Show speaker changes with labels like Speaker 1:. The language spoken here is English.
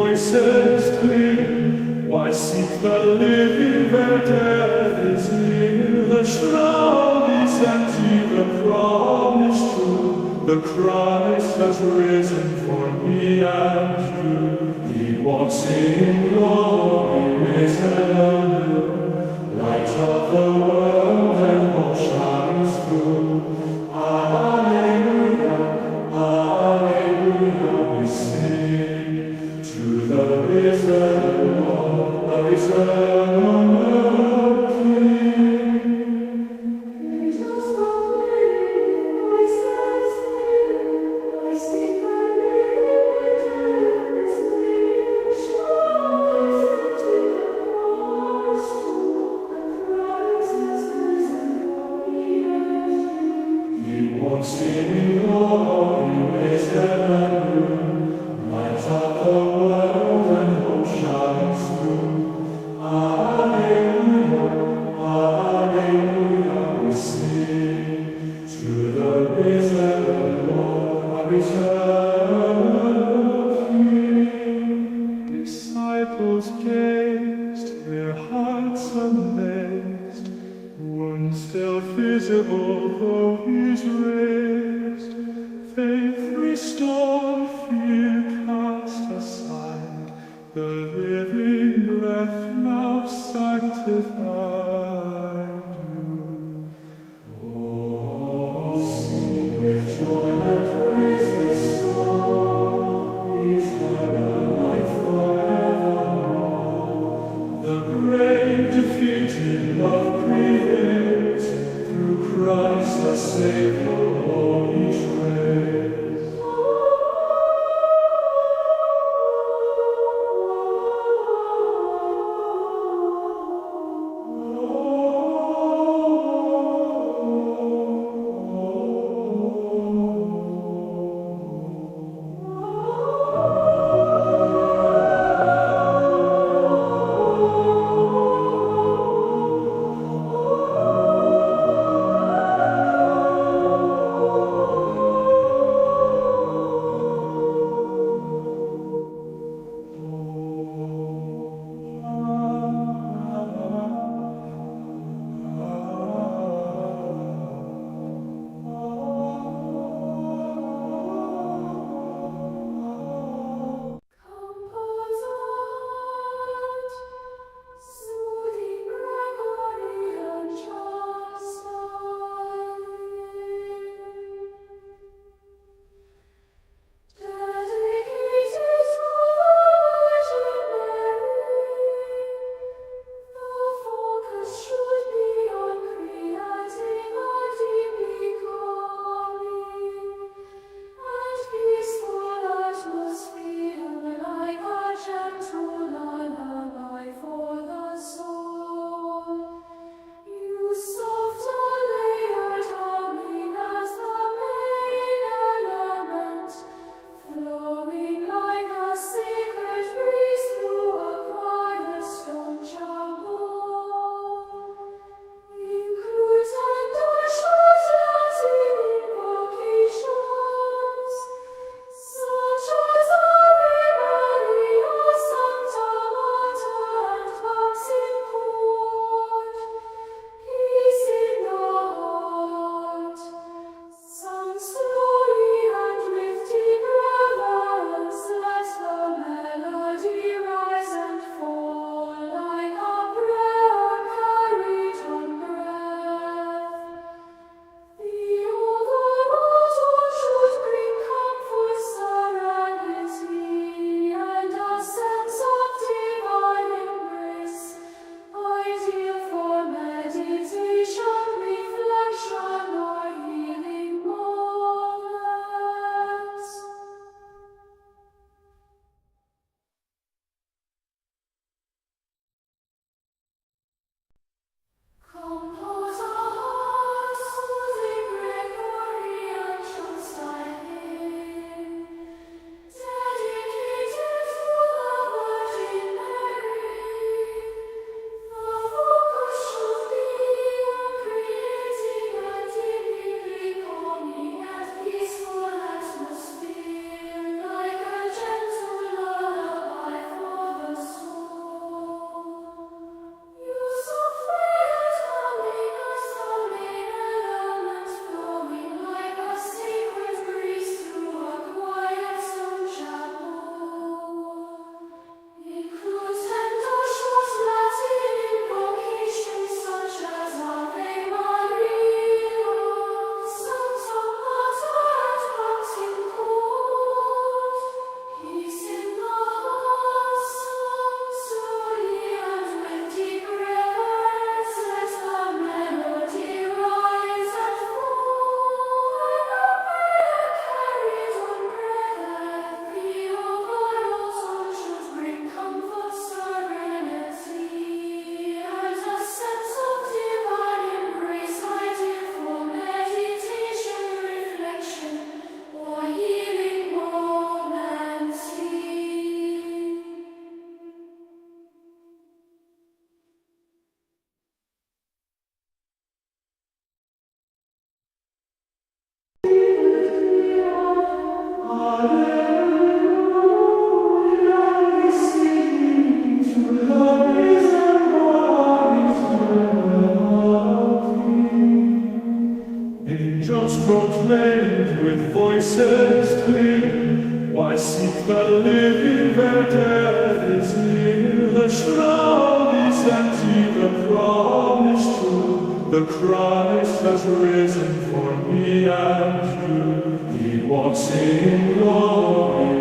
Speaker 1: voices clear. Why seek the living where death is near? The shroud is empty, the promise true. The Christ has risen for me and you. He walks in glory, risen anew. Light of the world and hope shines through. Alleluia, alleluia, we sing to the risen Lord, the risen King.
Speaker 2: Angels proclaim, voices clear, I seek the living where death is near. Shroud is empty, the promise true. The Christ has risen for me and you.
Speaker 1: He walks in glory, risen anew. Light of the world and hope shines through. Alleluia, alleluia, we sing to the risen Lord, our eternal King. Disciples gazed, their hearts amazed. One still visible, though he's raised. Faith restored, fear cast aside. The living breath now sanctified you. Oh, sing with joy and praise this song. Eternal life forevermore. The great defeated love creates. Through Christ the Savior, all each praise. voices clear. Why seek the living where death is near? The shroud is empty, the promise true. The Christ has risen for me and you. He walks in glory.